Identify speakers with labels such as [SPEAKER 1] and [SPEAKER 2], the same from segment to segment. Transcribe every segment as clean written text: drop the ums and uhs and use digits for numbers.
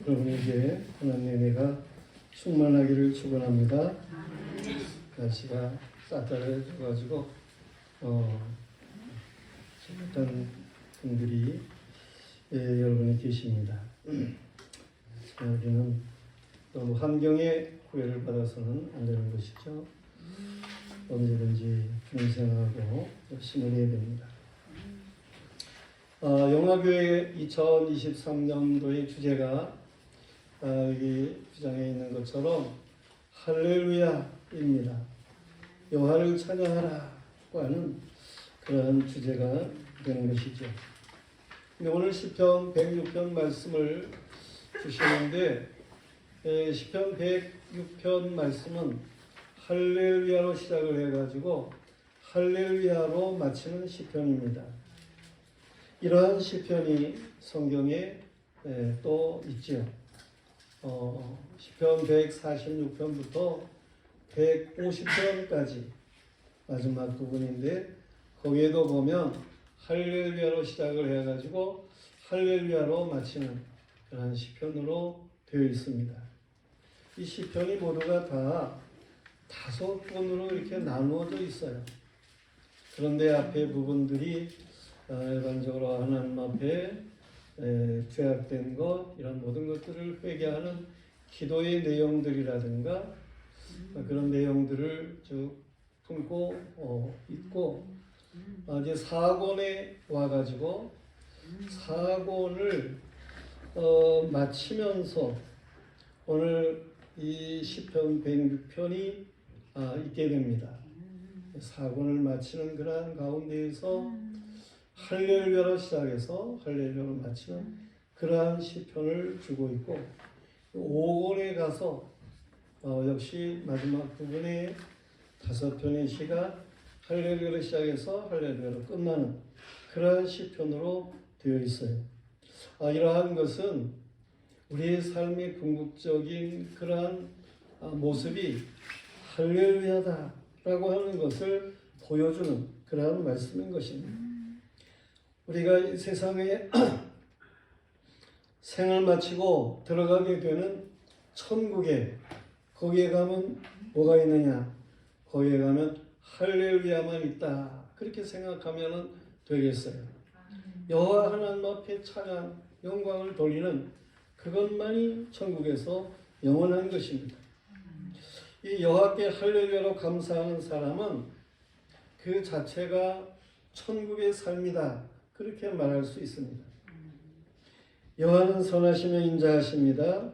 [SPEAKER 1] 여러분에게 하나님의 은혜가 충만하기를 축원합니다. 날씨가 쌀쌀해져가지고 어떤 분들이 여러분이 계십니다. 우리는 너무 환경에 구애를 받아서는 안 되는 것이죠. 언제든지 중생하고 열심히 해야 됩니다. 영화교회 2023년도의 주제가 여기 주장에 있는 것처럼 할렐루야입니다. 여호와를 찬양하라고 하는 그런 주제가 되는 것이죠. 근데 오늘 시편 106편 말씀을 주시는데 시편 106편 말씀은 할렐루야로 시작을 해가지고 할렐루야로 마치는 시편입니다. 이러한 시편이 성경에 또 있죠. 시편 146편부터 150편까지 마지막 부분인데 거기에도 보면 할렐루야로 시작을 해가지고 할렐루야로 마치는 그런 시편으로 되어 있습니다. 이 시편이 모두가 다 5권으로 이렇게 나누어져 있어요. 그런데 앞에 부분들이 일반적으로 하나님 앞에 죄악된 것 이런 모든 것들을 회개하는 기도의 내용들이라든가 그런 내용들을 쭉 품고 있고 이제 4권에 와가지고 4권을 마치면서 오늘 이 시편 106편이 있게 됩니다. 4권을 마치는 그러한 가운데에서 할렐루야로 시작해서 할렐루야로 마치는 그러한 시편을 주고 있고 5권에 가서 역시 마지막 부분에 5편의 시가 할렐루야로 시작해서 할렐루야로 끝나는 그러한 시편으로 되어 있어요. 이러한 것은 우리의 삶의 궁극적인 그러한 모습이 할렐루야다라고 하는 것을 보여주는 그러한 말씀인 것입니다. 우리가 이 세상에 생을 마치고 들어가게 되는 천국에 거기에 가면 뭐가 있느냐? 거기에 가면 할렐루야만 있다. 그렇게 생각하면 되겠어요. 여호와 하나님 앞에 찬양, 영광을 돌리는 그것만이 천국에서 영원한 것입니다. 이 여호와께 할렐루야로 감사하는 사람은 그 자체가 천국의 삶이다. 그렇게 말할 수 있습니다. 여호와는 선하시며 인자하십니다.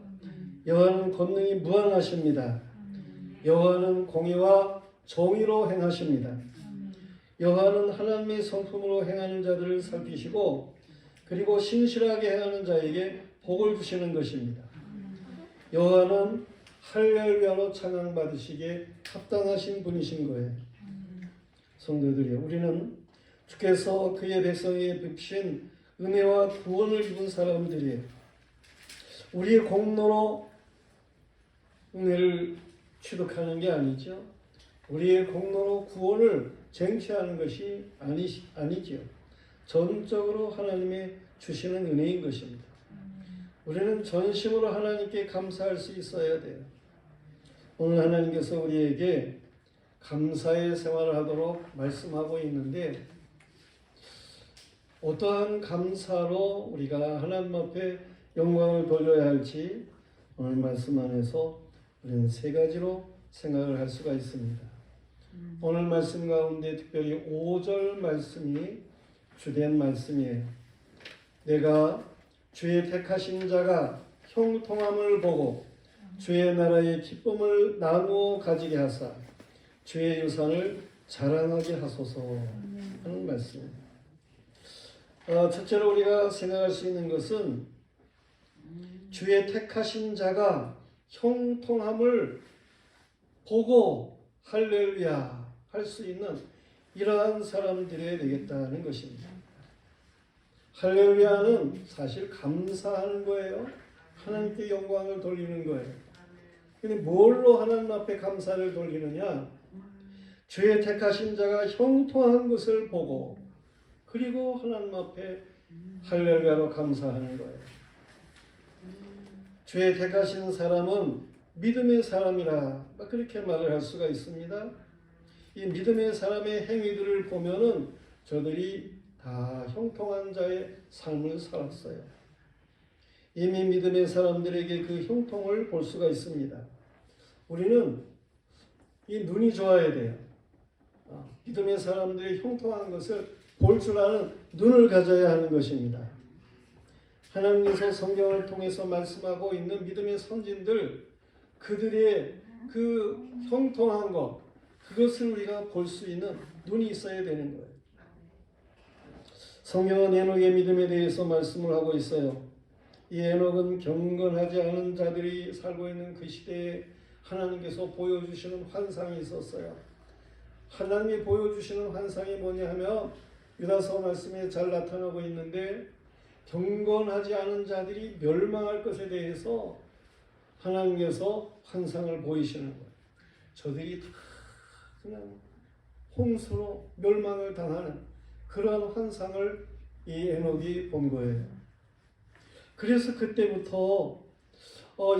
[SPEAKER 1] 여호와는 권능이 무한하십니다. 여호와는 공의와 정의로 행하십니다. 여호와는 하나님의 성품으로 행하는 자들을 살피시고 그리고 신실하게 행하는 자에게 복을 주시는 것입니다. 여호와는 할렐루야로 찬양받으시기에 합당하신 분이신 거예요. 성도들이여, 우리는 주께서 그의 백성에게 베푸신 은혜와 구원을 입은 사람들이에요. 우리의 공로로 은혜를 취득하는 게 아니죠. 우리의 공로로 구원을 쟁취하는 것이 아니지요. 전적으로 하나님의 주시는 은혜인 것입니다. 우리는 전심으로 하나님께 감사할 수 있어야 돼요. 오늘 하나님께서 우리에게 감사의 생활을 하도록 말씀하고 있는데 어떠한 감사로 우리가 하나님 앞에 영광을 돌려야 할지 오늘 말씀 안에서 우리는 3가지로 생각을 할 수가 있습니다. 오늘 말씀 가운데 특별히 5절 말씀이 주된 말씀이에요. 내가 주의 택하신 자가 형통함을 보고 주의 나라의 기쁨을 나누어 가지게 하사 주의 유산을 자랑하게 하소서 하는 말씀입니다. 첫째로 우리가 생각할 수 있는 것은 주의 택하신 자가 형통함을 보고 할렐루야 할 수 있는 이러한 사람들이 되겠다는 것입니다. 할렐루야는 사실 감사하는 거예요. 하나님께 영광을 돌리는 거예요. 근데 뭘로 하나님 앞에 감사를 돌리느냐? 주의 택하신 자가 형통한 것을 보고 그리고 하나님 앞에 할렐루야로 감사하는 거예요. 주의 택하신 사람은 믿음의 사람이라 그렇게 말을 할 수가 있습니다. 이 믿음의 사람의 행위들을 보면은 저들이 다 형통한 자의 삶을 살았어요. 이미 믿음의 사람들에게 그 형통을 볼 수가 있습니다. 우리는 이 눈이 좋아야 돼요. 믿음의 사람들이 형통한 것을 볼 줄 아는 눈을 가져야 하는 것입니다. 하나님께서 성경을 통해서 말씀하고 있는 믿음의 선진들, 그들의 그 형통한 것, 그것을 우리가 볼 수 있는 눈이 있어야 되는 거예요. 성경은 에녹의 믿음에 대해서 말씀을 하고 있어요. 이 에녹은 경건하지 않은 자들이 살고 있는 그 시대에 하나님께서 보여주시는 환상이 있었어요. 하나님이 보여주시는 환상이 뭐냐 하면 유다서 말씀에 잘 나타나고 있는데, 경건하지 않은 자들이 멸망할 것에 대해서 하나님께서 환상을 보이시는 거예요. 저들이 다 그냥 홍수로 멸망을 당하는 그러한 환상을 이 에녹이 본 거예요. 그래서 그때부터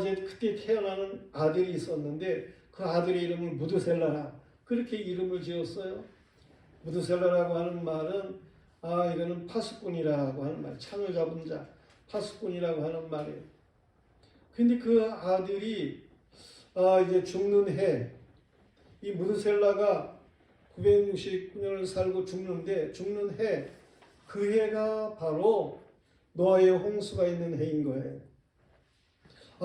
[SPEAKER 1] 이제 그때 태어나는 아들이 있었는데 그 아들의 이름을 무드셀라라 그렇게 이름을 지었어요. 무드셀라라고 하는 말은 이거는 파수꾼이라고 하는 말, 창을 잡은 자, 파수꾼이라고 하는 말이에요. 근데 그 아들이 이제 죽는 해, 이 무드셀라가 969년을 살고 죽는데 죽는 해, 그 해가 바로 노아의 홍수가 있는 해인 거예요.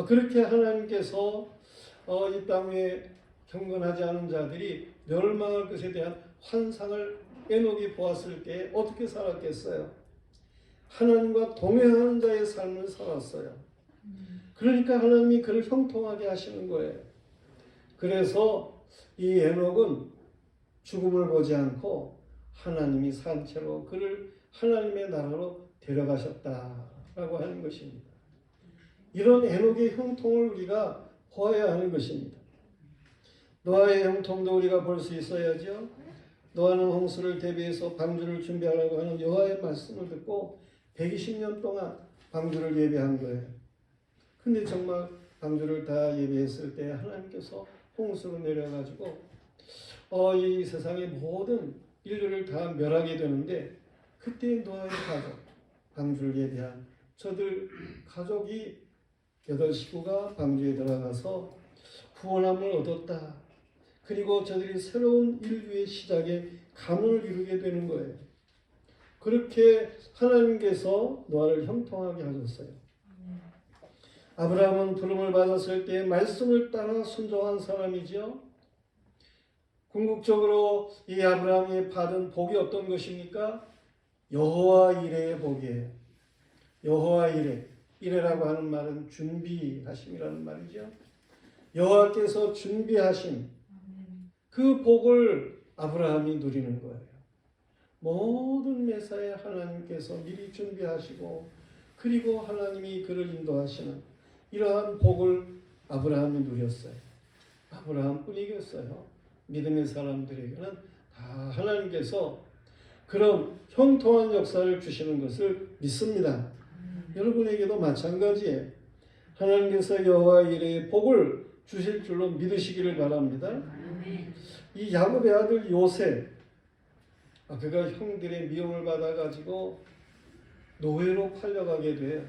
[SPEAKER 1] 그렇게 하나님께서 이 땅에 경건하지 않은 자들이 멸망할 것에 대한 환상을 에녹이 보았을 때 어떻게 살았겠어요? 하나님과 동행하는 자의 삶을 살았어요. 그러니까 하나님이 그를 형통하게 하시는 거예요. 그래서 이 에녹은 죽음을 보지 않고 하나님이 산채로 그를 하나님의 나라로 데려가셨다라고 하는 것입니다. 이런 에녹의 형통을 우리가 보아야 하는 것입니다. 노아의 형통도 우리가 볼 수 있어야죠. 노아는 홍수를 대비해서 방주를 준비하라고 하는 여호와의 말씀을 듣고 120년 동안 방주를 예비한 거예요. 근데 정말 방주를 다 예비했을 때 하나님께서 홍수로 내려가지고 이 세상의 모든 인류를 다 멸하게 되는데, 그때 노아의 가족, 방주를 예비한 저들 가족이 8식구가 방주에 들어가서 구원함을 얻었다. 그리고 저들이 새로운 인류의 시작에 가문을 이루게 되는 거예요. 그렇게 하나님께서 노아를 형통하게 하셨어요. 아브라함은 부름을 받았을 때 말씀을 따라 순종한 사람이죠. 궁극적으로 이 아브라함이 받은 복이 어떤 것입니까? 여호와 이레의 복이에요. 여호와 이레. 이레라고 하는 말은 준비하심이라는 말이죠. 여호와께서 준비하신 그 복을 아브라함이 누리는 거예요. 모든 매사에 하나님께서 미리 준비하시고 그리고 하나님이 그를 인도하시는 이러한 복을 아브라함이 누렸어요. 아브라함뿐이겠어요. 믿음의 사람들에게는 다 하나님께서 그런 형통한 역사를 주시는 것을 믿습니다. 여러분에게도 마찬가지예요. 하나님께서 여호와 이레의 복을 주실 줄로 믿으시기를 바랍니다. 이 야곱의 아들 요셉, 그가 형들의 미움을 받아가지고 노예로 팔려가게 돼요.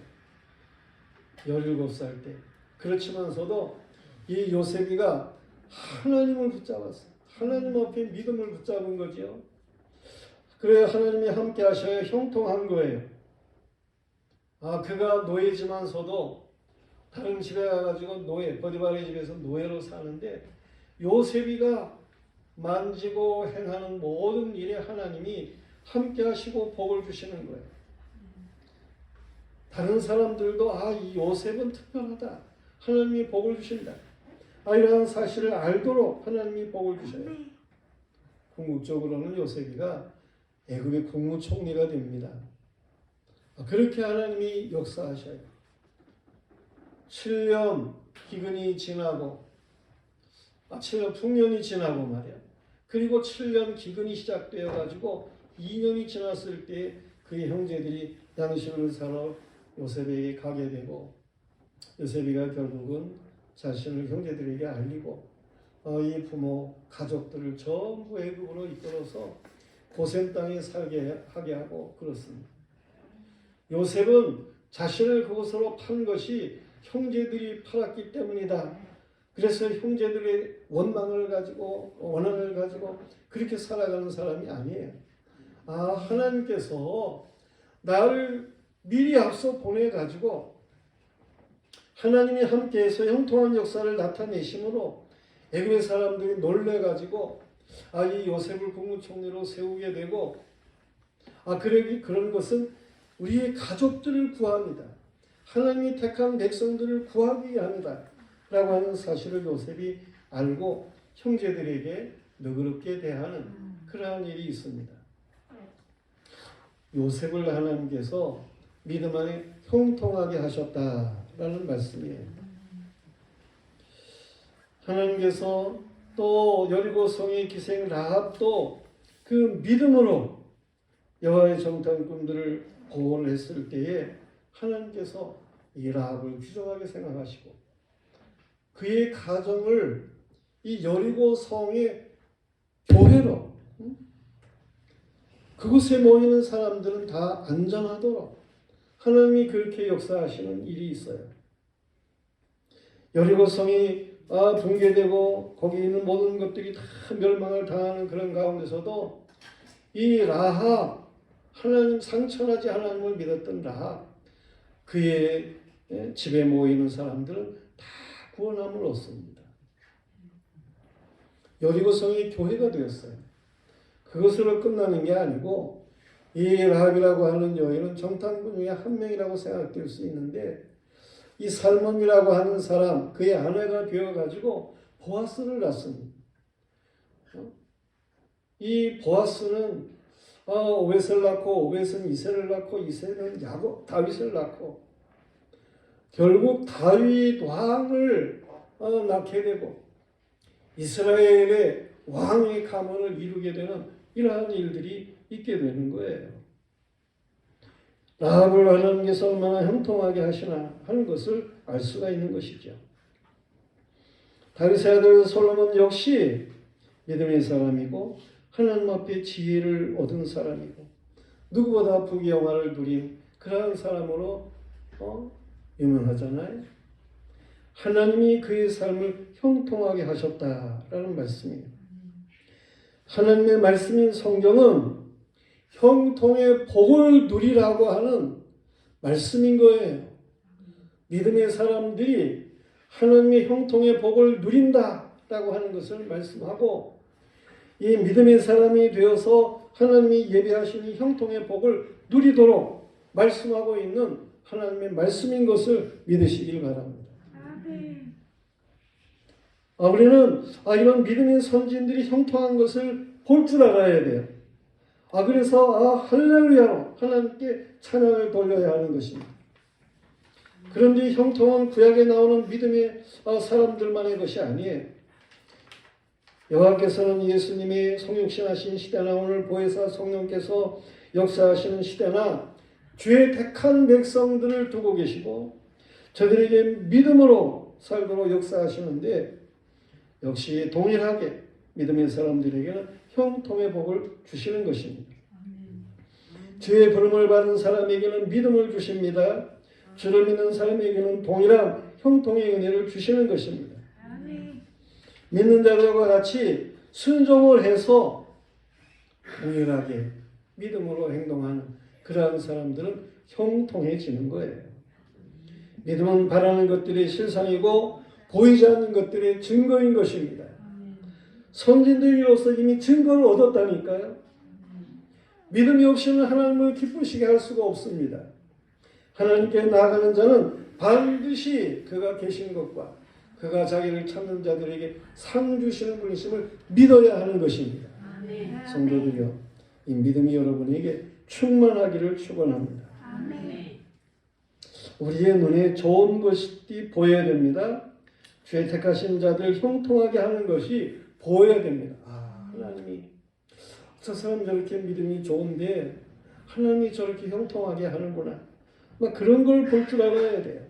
[SPEAKER 1] 17살 때. 그렇지만서도 이 요셉이가 하나님을 붙잡았어요. 하나님 앞에 믿음을 붙잡은 거지요. 그래 하나님이 함께 하셔야 형통한 거예요. 그가 노예지만서도 다른 집에 가가지고 보디발의 집에서 노예로 사는데, 요셉이가 만지고 행하는 모든 일에 하나님이 함께 하시고 복을 주시는 거예요. 다른 사람들도 이 요셉은 특별하다. 하나님이 복을 주신다. 이러한 사실을 알도록 하나님이 복을 주셔요. 궁극적으로는 요셉이가 애굽의 국무총리가 됩니다. 그렇게 하나님이 역사하셔요. 7년 기근이 지나고 7년 풍년이 지나고 말이야. 그리고 7년 기근이 시작되어 가지고 2년이 지났을 때 그의 형제들이 양식을 사러 요셉에게 가게 되고, 요셉이가 결국은 자신을 형제들에게 알리고 이 부모 가족들을 전부 애굽으로 이끌어서 고센 땅에 살게 하게 하고 그렇습니다. 요셉은 자신을 그곳으로 판 것이 형제들이 팔았기 때문이다. 그래서 형제들의 원망을 가지고 원한을 가지고 그렇게 살아가는 사람이 아니에요. 하나님께서 나를 미리 앞서 보내가지고 하나님이 함께해서 형통한 역사를 나타내심으로 애굽의 사람들이 놀래가지고 이 요셉을 국무총리로 세우게 되고 그런 것은 우리의 가족들을 구합니다. 하나님이 택한 백성들을 구하기 위함이다 라고 하는 사실을 요셉이 알고 형제들에게 너그럽게 대하는 그러한 일이 있습니다. 요셉을 하나님께서 믿음 안에 형통하게 하셨다라는 말씀이에요. 하나님께서 또 여리고성의 기생 라합도 그 믿음으로 여호와의 정탐꾼들을 보호를 했을 때에 하나님께서 이 라합을 귀중하게 생각하시고 그의 가정을 이 여리고성의 교회로 그곳에 모이는 사람들은 다 안전하도록 하나님이 그렇게 역사하시는 일이 있어요. 여리고성이 붕괴되고 거기 있는 모든 것들이 다 멸망을 당하는 그런 가운데서도 이 라합, 하나님 상처나지 하나님을 믿었던 라합, 그의 집에 모이는 사람들은 다 구원함을 얻습니다. 여리고성이 교회가 되었어요. 그것으로 끝나는 게 아니고 이 라합이라고 하는 여인은 정탐꾼 중에 한 명이라고 생각될 수 있는데 이 살몬이라고 하는 사람 그의 아내가 되어가지고 보아스를 낳습니다. 이 보아스는 오벳을 낳고 오벳은 이새를 낳고 이새는 다윗을 낳고 결국 다윗 왕을 낳게 되고 이스라엘의 왕의 가문을 이루게 되는 이러한 일들이 있게 되는 거예요. 라합을 하나님께서 얼마나 형통하게 하시나 하는 것을 알 수가 있는 것이죠. 다윗의 아들 솔로몬 역시 믿음의 사람이고 하나님 앞에 지혜를 얻은 사람이고 누구보다 부귀영화를 누린 그러한 사람으로 유명하잖아요. 하나님이 그의 삶을 형통하게 하셨다라는 말씀이에요. 하나님의 말씀인 성경은 형통의 복을 누리라고 하는 말씀인 거예요. 믿음의 사람들이 하나님의 형통의 복을 누린다라고 하는 것을 말씀하고 이 믿음의 사람이 되어서 하나님이 예비하신 이 형통의 복을 누리도록 말씀하고 있는 하나님의 말씀인 것을 믿으시길 바랍니다. 우리는 이런 믿음의 선진들이 형통한 것을 볼 줄 알아야 돼요. 그래서 할렐루야로 하나님께 찬양을 돌려야 하는 것입니다. 그런데 형통한 구약에 나오는 믿음의 사람들만의 것이 아니에요. 여호와께서는 예수님이 성육신하신 시대나 오늘 보혜사 성령께서 역사하시는 시대나 주의 택한 백성들을 두고 계시고 저들에게 믿음으로 살도록 역사하시는데 역시 동일하게 믿음의 사람들에게는 형통의 복을 주시는 것입니다. 주의 부름을 받은 사람에게는 믿음을 주십니다. 주를 믿는 사람에게는 동일한 형통의 은혜를 주시는 것입니다. 믿는 자들과 같이 순종을 해서 동일하게 믿음으로 행동하는 그러한 사람들은 형통해지는 거예요. 믿음은 바라는 것들의 실상이고 보이지 않는 것들의 증거인 것입니다. 선진들로서 이미 증거를 얻었다니까요. 믿음이 없이는 하나님을 기쁘시게 할 수가 없습니다. 하나님께 나아가는 자는 반드시 그가 계신 것과 그가 자기를 찾는 자들에게 상 주시는 분이심을 믿어야 하는 것입니다. 성도들이여, 이 믿음이 여러분에게 충만하기를 축원합니다. 우리의 눈에 좋은 것이 보여야 됩니다. 주의 택하신 자들 형통하게 하는 것이 보여야 됩니다. 하나님이 저 사람 저렇게 믿음이 좋은데 하나님이 저렇게 형통하게 하는구나. 그런 걸 볼 줄 알아야 돼요.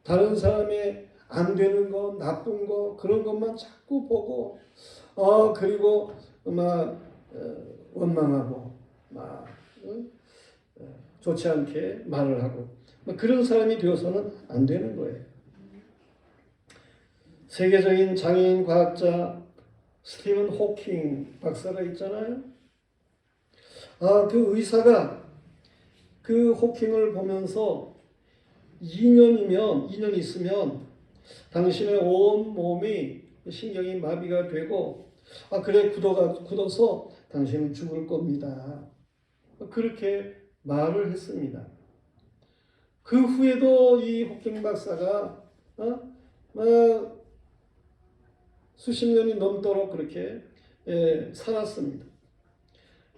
[SPEAKER 1] 다른 사람의 안 되는 거, 나쁜 거 그런 것만 자꾸 보고 그리고 막 원망하고 막 좋지 않게 말을 하고 그런 사람이 되어서는 안 되는 거예요. 세계적인 장애인 과학자 스티븐 호킹 박사가 있잖아요. 그 의사가 그 호킹을 보면서 2년 있으면 당신의 온 몸이 신경이 마비가 되고 그래 굳어서 당신은 죽을 겁니다. 그렇게 말을 했습니다. 그 후에도 이 호킹 박사가 수십 년이 넘도록 그렇게 살았습니다.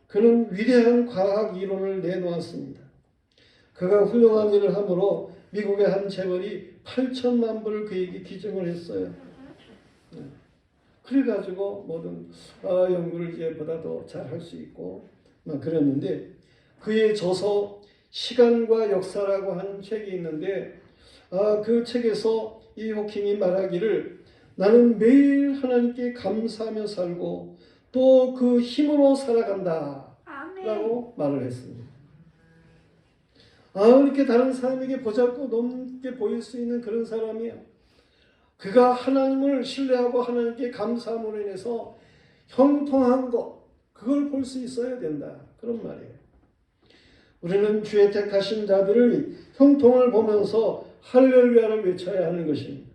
[SPEAKER 1] 그는 위대한 과학 이론을 내놓았습니다. 그가 훌륭한 일을 함으로 미국의 한 재벌이 8천만 불을 그에게 기증을 했어요. 그래가지고 모든 연구를 이제보다 더 잘할 수 있고 그랬는데 그의 저서 시간과 역사라고 하는 책이 있는데 그 책에서 이 호킹이 말하기를 나는 매일 하나님께 감사하며 살고 또 그 힘으로 살아간다 라고 말을 했습니다. 이렇게 다른 사람에게 보잘것 없게 보일 수 있는 그런 사람이에요. 그가 하나님을 신뢰하고 하나님께 감사함으로 인해서 형통한 것 그걸 볼 수 있어야 된다 그런 말이에요. 우리는 주의 택하신 자들의 형통을 보면서 할렐루야를 외쳐야 하는 것입니다.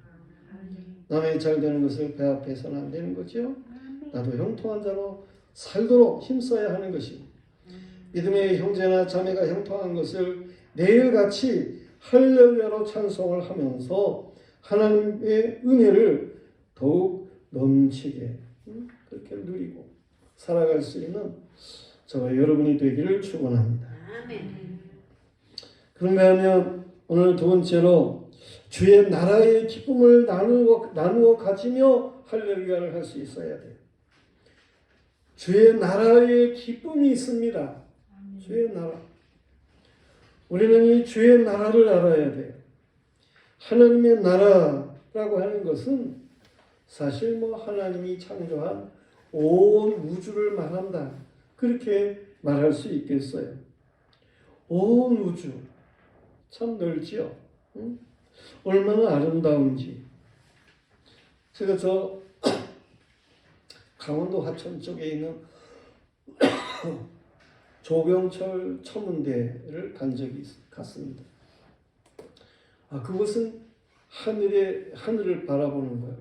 [SPEAKER 1] 남의 잘 되는 것을 배합해서는 안 되는 거죠. 나도 형통한 자로 살도록 힘써야 하는 것입니다. 믿음의 형제나 자매가 형통한 것을 내일같이 할렐루야로 찬송을 하면서 하나님의 은혜를 더욱 넘치게 그렇게 누리고 살아갈 수 있는 저와 여러분이 되기를 축원합니다. 그런가 하면 오늘 두 번째로 주의 나라의 기쁨을 나누어 가지며 할렐루야를 할 수 있어야 돼요. 주의 나라의 기쁨이 있습니다. 주의 나라. 우리는 이 주의 나라를 알아야 돼요. 하나님의 나라라고 하는 것은 사실 하나님이 창조한 온 우주를 말한다. 그렇게 말할 수 있겠어요. 온 우주 참 넓지요. 응? 얼마나 아름다운지. 제가 강원도 하천 쪽에 있는 조경철 천문대를 간 적이 갔습니다. 그것은 하늘을 바라보는 거예요.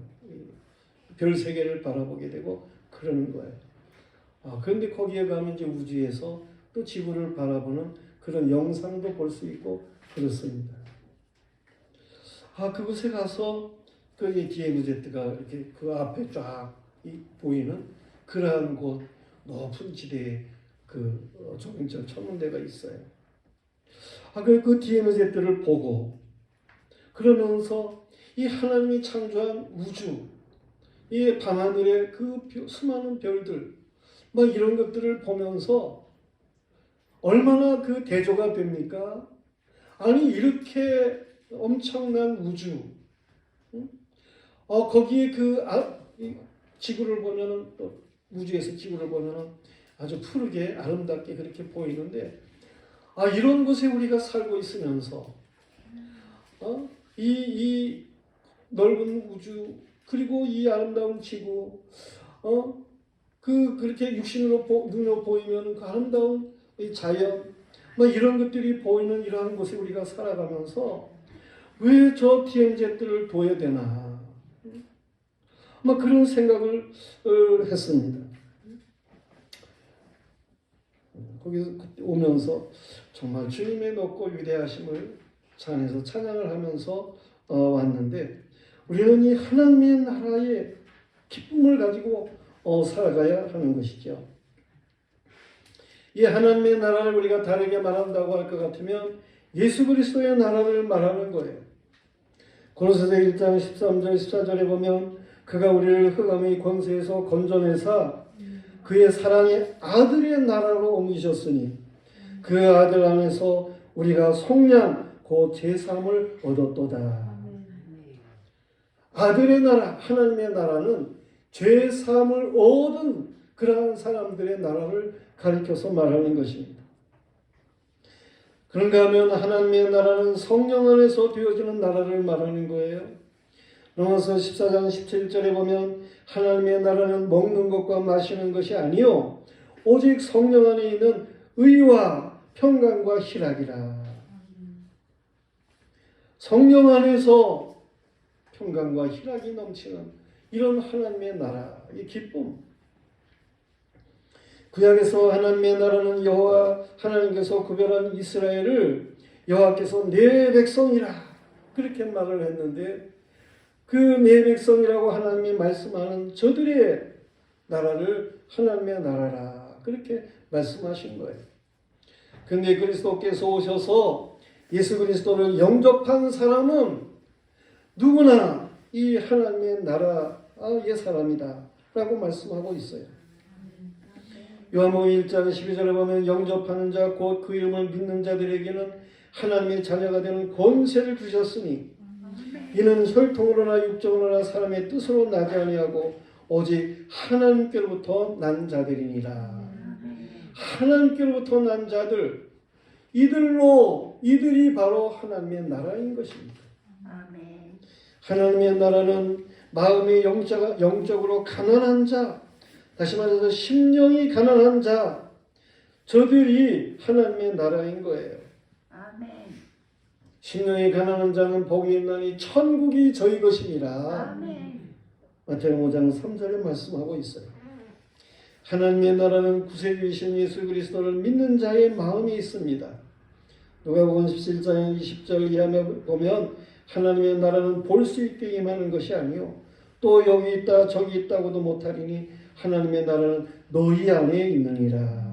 [SPEAKER 1] 별 세계를 바라보게 되고 그러는 거예요. 그런데 거기에 가면 이제 우주에서 또 지구를 바라보는 그런 영상도 볼 수 있고 그렇습니다. 그곳에 가서 그 DMZ가 이렇게 그 앞에 쫙 보이는 그러한 곳 높은 지대에 그 조경철 천문대가 있어요. 그 DMZ를 보고 그러면서 이 하나님이 창조한 우주, 이 밤하늘의 그 수많은 별들, 이런 것들을 보면서 얼마나 그 대조가 됩니까? 아니 이렇게 엄청난 우주, 거기에 지구를 보면은 또 우주에서 지구를 보면은 아주 푸르게 아름답게 그렇게 보이는데 이런 곳에 우리가 살고 있으면서 이 넓은 우주 그리고 이 아름다운 지구 그렇게 육신으로 눈으로 보이면 그 아름다운 이 자연 이런 것들이 보이는 이러한 곳에 우리가 살아가면서 왜 저 DMZ들을 둬야 되나 그런 생각을 했습니다. 거기서 오면서 정말 주님의 높고 위대하심을 찬해서 찬양을 하면서 왔는데 우리는 이 하나님의 나라의 기쁨을 가지고 살아가야 하는 것이죠. 이 하나님의 나라를 우리가 다르게 말한다고 할 것 같으면 예수 그리스도의 나라를 말하는 거예요. 고린도서 1장 13절 14절에 보면 그가 우리를 흑암의 권세에서 건져내사 그의 사랑의 아들의 나라로 옮기셨으니 그 아들 안에서 우리가 속량 곧 제3을 얻었도다. 아들의 나라, 하나님의 나라는 죄 사함을 얻은 그러한 사람들의 나라를 가리켜서 말하는 것입니다. 그런가 하면 하나님의 나라는 성령 안에서 되어지는 나라를 말하는 거예요. 로마서 14장 17절에 보면 하나님의 나라는 먹는 것과 마시는 것이 아니요 오직 성령 안에 있는 의와 평강과 희락이라. 성령 안에서 평강과 희락이 넘치는 이런 하나님의 나라의 기쁨. 구약에서 하나님의 나라는 여호와 하나님께서 구별한 이스라엘을 여호와께서 내 백성이라 그렇게 말을 했는데 그 내 백성이라고 하나님이 말씀하는 저들의 나라를 하나님의 나라라 그렇게 말씀하신 거예요. 그런데 그리스도께서 오셔서 예수 그리스도를 영접한 사람은 누구나 이 하나님의 나라의 사람이다 라고 말씀하고 있어요. 요한복음 1장 12절에 보면 영접하는 자 곧 그 이름을 믿는 자들에게는 하나님의 자녀가 되는 권세를 주셨으니 이는 혈통으로나 육정으로나 사람의 뜻으로 나지 아니하고 오직 하나님께로부터 난 자들이니라. 하나님께로부터 난 자들, 이들이 바로 하나님의 나라인 것입니다. 하나님의 나라는 마음이 영적으로 가난한 자, 다시 말해서 심령이 가난한 자, 저들이 하나님의 나라인 거예요. 심령이 가난한 자는 복이 있나니 천국이 저희 것이니라. 마태복음 5장 3절에 말씀하고 있어요. 하나님의 나라는 구세주이신 예수 그리스도를 믿는 자의 마음이 있습니다. 누가복음 17장 20절 이하에 보면 하나님의 나라는 볼 수 있게 임하는 것이 아니요 또 여기 있다 저기 있다고도 못하리니 하나님의 나라는 너희 안에 있느니라.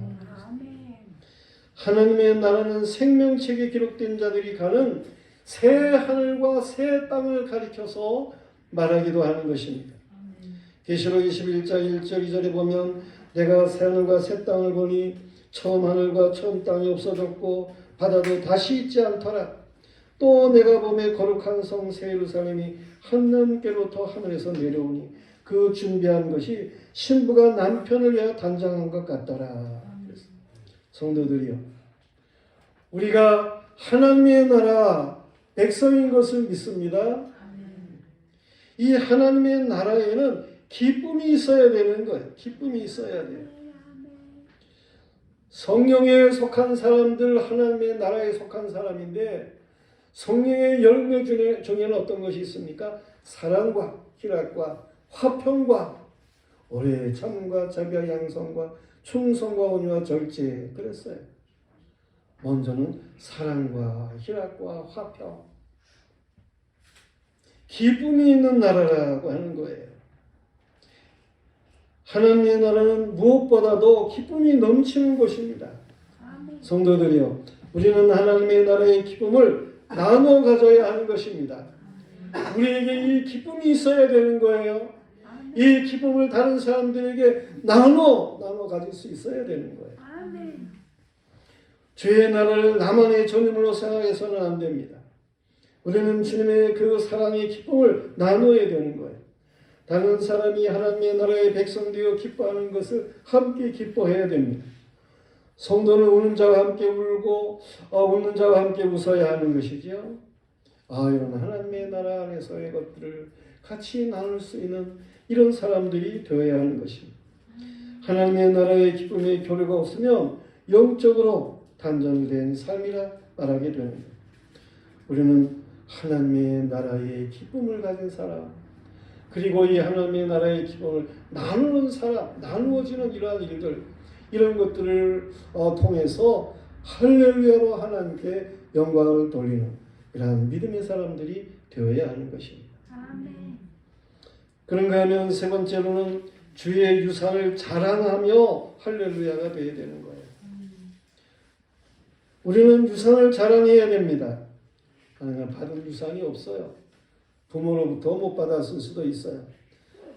[SPEAKER 1] 하나님의 나라는 생명책에 기록된 자들이 가는 새 하늘과 새 땅을 가리켜서 말하기도 하는 것입니다. 계시록 21장 1절 2절에 보면 내가 새 하늘과 새 땅을 보니 처음 하늘과 처음 땅이 없어졌고 바다도 다시 있지 않더라. 또 내가 보매 거룩한 성 새 예루살렘이 하나님께로부터 하늘에서 내려오니 그 준비한 것이 신부가 남편을 위하여 단장한 것 같더라. 성도들이요, 우리가 하나님의 나라 백성인 것을 믿습니다. 이 하나님의 나라에는 기쁨이 있어야 되는 거예요. 기쁨이 있어야 돼요. 성령에 속한 사람들 하나님의 나라에 속한 사람인데 성령의 열매 중에는 어떤 것이 있습니까? 사랑과 희락과 화평과 오래 참과 자비와 양성과 충성과 온유와 절제 그랬어요. 먼저는 사랑과 희락과 화평, 기쁨이 있는 나라라고 하는 거예요. 하나님의 나라는 무엇보다도 기쁨이 넘치는 곳입니다. 성도들이요, 우리는 하나님의 나라의 기쁨을 나눠 가져야 하는 것입니다. 우리에게 이 기쁨이 있어야 되는 거예요. 이 기쁨을 다른 사람들에게 나눠 가질 수 있어야 되는 거예요. 죄의 나라를 나만의 전유물로 생각해서는 안 됩니다. 우리는 주님의 그 사랑의 기쁨을 나눠야 되는 거예요. 다른 사람이 하나님의 나라의 백성 되어 기뻐하는 것을 함께 기뻐해야 됩니다. 성도는 우는 자와 함께 울고 웃는 자와 함께 웃어야 하는 것이지요. 이런 하나님의 나라 안에서의 것들을 같이 나눌 수 있는 이런 사람들이 되어야 하는 것입니다. 하나님의 나라의 기쁨의 교류가 없으면 영적으로 단절된 삶이라 말하게 됩니다. 우리는 하나님의 나라의 기쁨을 가진 사람, 그리고 이 하나님의 나라의 기쁨을 나누는 사람, 나누어지는 이러한 일들, 이런 것들을 통해서 할렐루야로 하나님께 영광을 돌리는 이러한 믿음의 사람들이 되어야 하는 것입니다. 그런가 하면 세 번째로는 주의 유산을 자랑하며 할렐루야가 되어야 되는 거예요. 우리는 유산을 자랑해야 됩니다. 받은 유산이 없어요. 부모로부터 못 받았을 수도 있어요.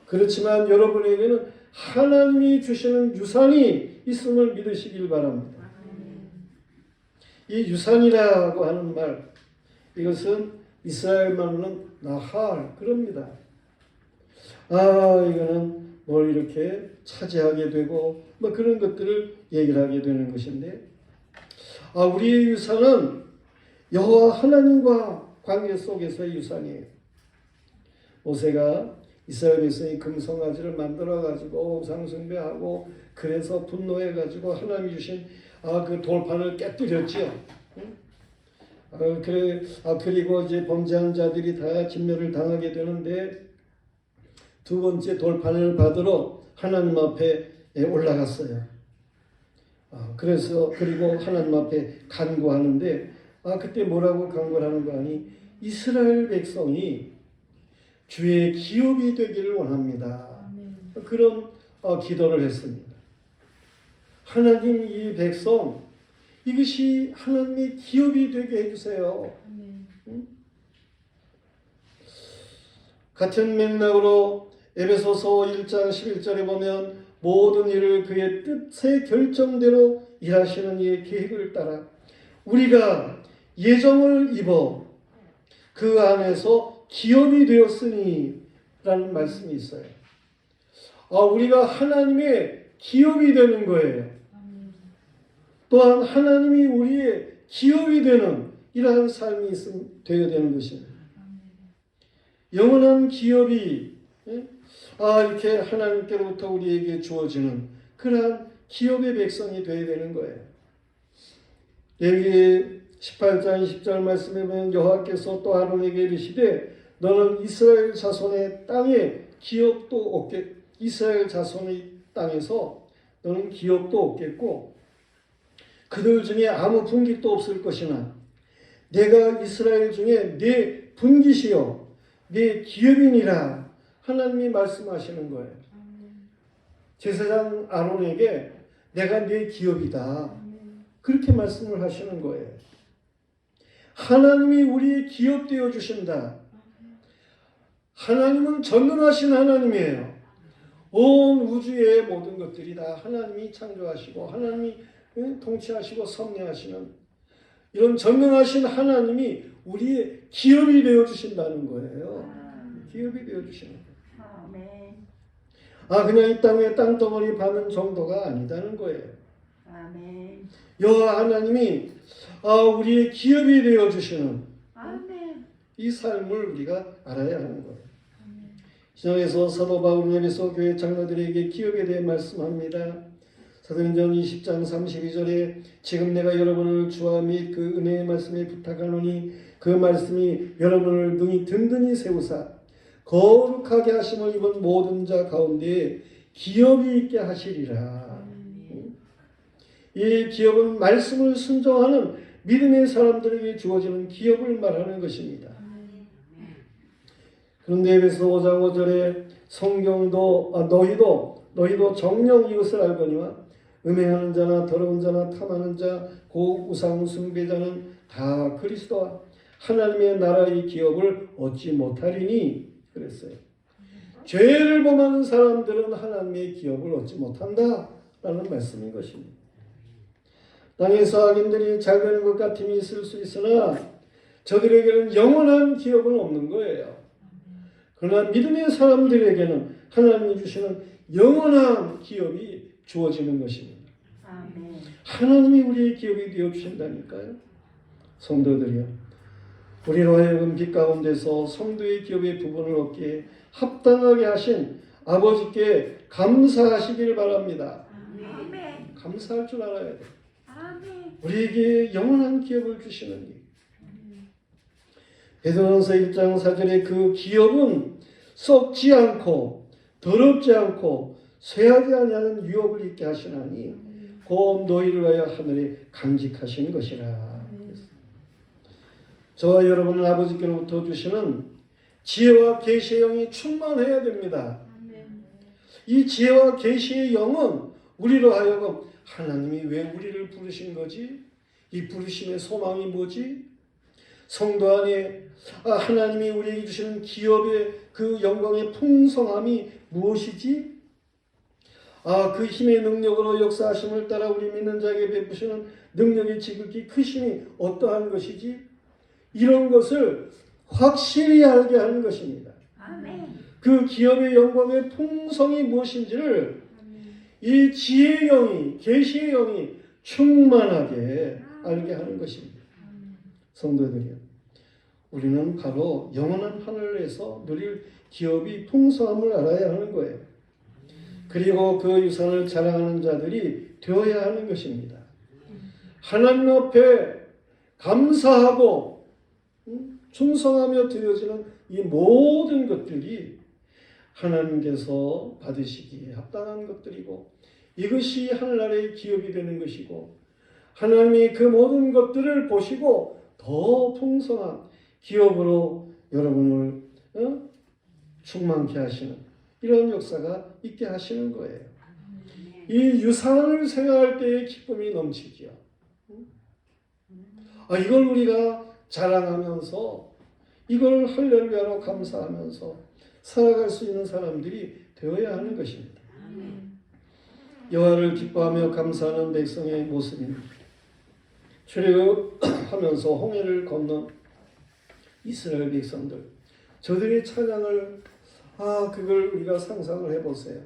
[SPEAKER 1] 그렇지만 여러분에게는 하나님이 주시는 유산이 있음을 믿으시길 바랍니다. 이 유산이라고 하는 말, 이것은 이스라엘 말로는 나할, 그럽니다. 이거는 뭘 이렇게 차지하게 되고 뭐 그런 것들을 얘기를 하게 되는 것인데, 우리의 유산은 여호와 하나님과 관계 속에서의 유산이에요. 모세가 이스라엘 백성이 금송아지를 만들어 가지고 우상 숭배하고 그래서 분노해 가지고 하나님이 주신 그 돌판을 깨뜨렸지요. 그리고 이제 범죄한 자들이 다 진멸을 당하게 되는데, 두 번째 돌판을 받으러 하나님 앞에 올라갔어요. 그리고 하나님 앞에 간구하는데, 그때 뭐라고 간구를 하는 거 아니? 이스라엘 백성이 주의 기업이 되기를 원합니다. 그런 기도를 했습니다. 하나님, 이 백성 이것이 하나님의 기업이 되게 해주세요. 같은 맥락으로 에베소서 1장 11절에 보면 모든 일을 그의 뜻의 결정대로 일하시는 이의 계획을 따라 우리가 예정을 입어 그 안에서 기업이 되었으니 라는 말씀이 있어요. 우리가 하나님의 기업이 되는 거예요. 또한 하나님이 우리의 기업이 되는 이러한 삶이 되어야 되는 것입니다. 영원한 기업이 이렇게 하나님께로부터 우리에게 주어지는 그러한 기업의 백성이 되어야 되는 거예요. 레위기 18장 20절 말씀에 보면 여호와께서 또 아론에게 이르시되 너는 이스라엘 자손의 땅에 기업도 얻게, 이스라엘 자손의 땅에서 너는 기업도 얻겠고 그들 중에 아무 분깃도 없을 것이나 내가 이스라엘 중에 네 분깃이요 네 기업이니라 하나님이 말씀하시는 거예요. 제사장 아론에게 내가 네 기업이다 그렇게 말씀을 하시는 거예요. 하나님이 우리의 기업 되어 주신다. 하나님은 전능하신 하나님이에요. 온 우주의 모든 것들이 다 하나님이 창조하시고 하나님이 통치하시고 섭리하시는 이런 전능하신 하나님이 우리의 기업이 되어 주신다는 거예요. 기업이 되어 주시는 거예요. 그냥 이 땅에 땅덩어리 받는 정도가 아니다는 거예요. 여호와 하나님이 우리의 기업이 되어 주시는 이 삶을 우리가 알아야 하는 거예요. 시장에서 사도 바울은 에베소 교회 장로들에게 기업에 대해 말씀합니다. 사도행전 20장 32절에 지금 내가 여러분을 주와 및 그 은혜의 말씀에 부탁하노니 그 말씀이 여러분을 능히 든든히 세우사 거룩하게 하심을 입은 모든 자 가운데 기업이 있게 하시리라. 이 기업은 말씀을 순종하는 믿음의 사람들에게 주어지는 기업을 말하는 것입니다. 그런데 에베소 5장 5절에 성경도 너희도 정녕 이것을 알거니와 음행하는 자나 더러운 자나 탐하는 자 곧 우상 숭배자는 다 그리스도와 하나님의 나라의 기업을 얻지 못하리니 그랬어요. 죄를 범하는 사람들은 하나님의 기업을 얻지 못한다 라는 말씀인 것입니다. 땅에서 악인들이 잘 되는 것 같은 힘이 있을 수 있으나 저들에게는 영원한 기업은 없는 거예요. 그러나 믿음의 사람들에게는 하나님이 주시는 영원한 기업이 주어지는 것입니다. 하나님이 우리의 기업이 되어주신다니까요. 성도들이요, 우리로 하여금 빛 가운데서 성도의 기업의 부분을 얻기에 합당하게 하신 아버지께 감사하시기를 바랍니다. 감사할 줄 알아야 돼요. 우리에게 영원한 기업을 주시는 일. 베드로전서 1장 4절에 그 기업은 썩지 않고 더럽지 않고 쇠하지 아니하는 유업을 있게 하시나니 곧 너희를 위하여 하늘에 강직하신 것이라. 저와 여러분은 아버지께로부터 주시는 지혜와 계시의 영이 충만해야 됩니다. 이 지혜와 계시의 영은 우리로 하여금 하나님이 왜 우리를 부르신 거지? 이 부르심의 소망이 뭐지? 성도 안에 하나님이 우리에게 주시는 기업의 그 영광의 풍성함이 무엇이지? 그 힘의 능력으로 역사하심을 따라 우리 믿는 자에게 베푸시는 능력의 지극히 크심이 어떠한 것이지? 이런 것을 확실히 알게 하는 것입니다. 그 기업의 영광의 풍성이 무엇인지를 이 지혜의 영이, 계시의 영이 충만하게 알게 하는 것입니다. 성도들이요, 우리는 바로 영원한 하늘에서 누릴 기업이 풍성함을 알아야 하는 거예요. 그리고 그 유산을 자랑하는 자들이 되어야 하는 것입니다. 하나님 앞에 감사하고 충성하며 드려지는 이 모든 것들이 하나님께서 받으시기에 합당한 것들이고, 이것이 하늘나라의 기업이 되는 것이고, 하나님이 그 모든 것들을 보시고 더 풍성한 기업으로 여러분을 충만케 하시는 이런 역사가 있게 하시는 거예요. 이 유산을 생각할 때의 기쁨이 넘치지요. 이걸 우리가 자랑하면서, 이걸 할렐루야로 감사하면서 살아갈 수 있는 사람들이 되어야 하는 것입니다. 여호와를 기뻐하며 감사하는 백성의 모습입니다. 출애굽하면서 홍해를 건넌 이스라엘 백성들, 저들의 찬양을 그걸 우리가 상상을 해보세요.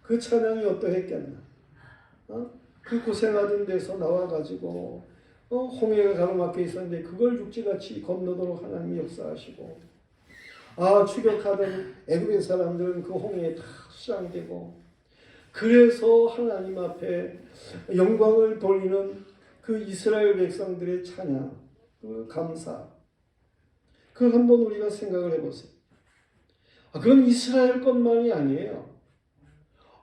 [SPEAKER 1] 그 찬양이 어떠했겠나? 그 고생하던 데서 나와가지고 홍해가 가로막혀 있었는데 그걸 육지같이 건너도록 하나님이 역사하시고, 추격하던 애국의 사람들은 그 홍해에 다 수장되고, 그래서 하나님 앞에 영광을 돌리는 그 이스라엘 백성들의 찬양, 그 감사, 그걸 한번 우리가 생각을 해보세요. 그건 이스라엘 것만이 아니에요.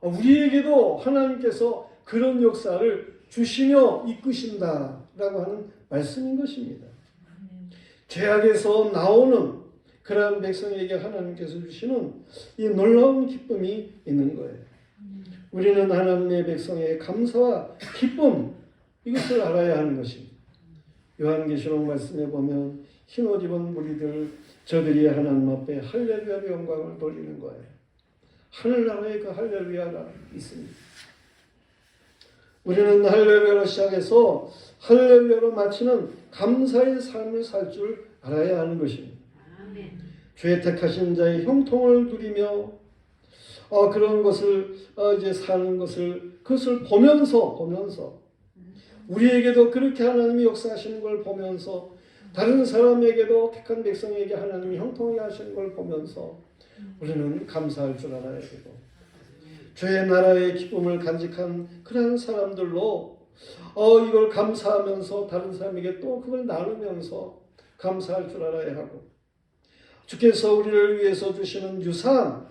[SPEAKER 1] 우리에게도 하나님께서 그런 역사를 주시며 이끄신다라고 하는 말씀인 것입니다. 죄악에서 나오는 그러한 백성에게 하나님께서 주시는 이 놀라운 기쁨이 있는 거예요. 우리는 하나님의 백성의 감사와 기쁨, 이것을 알아야 하는 것입니다. 요한계시록 말씀에 보면 흰옷 입은 무리들, 저들이 하나님 앞에 할렐루야의 영광을 돌리는 거예요. 하늘나라에 그 할렐루야가 있습니다. 우리는 할렐루야로 시작해서 할렐루야로 마치는 감사의 삶을 살 줄 알아야 하는 것입니다. 죄 택하신 자의 형통을 누리며 그런 것을 이제 사는 것을, 그것을 보면서 우리에게도 그렇게 하나님이 역사하시는 걸 보면서, 다른 사람에게도 택한 백성에게 하나님이 형통하게 하시는 걸 보면서 우리는 감사할 줄 알아야 되고, 죄의 나라의 기쁨을 간직한 그런 사람들로 이걸 감사하면서 다른 사람에게 또 그걸 나누면서 감사할 줄 알아야 하고, 주께서 우리를 위해서 주시는 유산,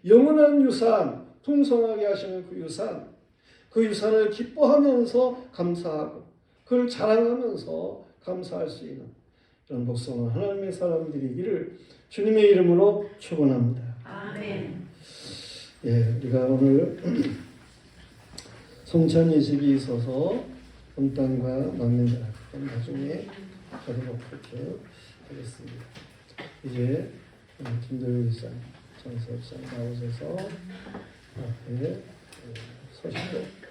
[SPEAKER 1] 영원한 유산, 풍성하게 하시는 그 유산, 그 유산을 기뻐하면서 감사하고 그걸 자랑하면서 감사할 수 있는 이런 복성은 하나님의 사람들이기를 주님의 이름으로 축원합니다.
[SPEAKER 2] 아멘.
[SPEAKER 1] 우리가 오늘 성찬 예식이 있어서 본당과 막내자 나중에 하도록 그렇게 하겠습니다. 이제 김도윤 일상, 정세업상 나오셔서 앞에 서시고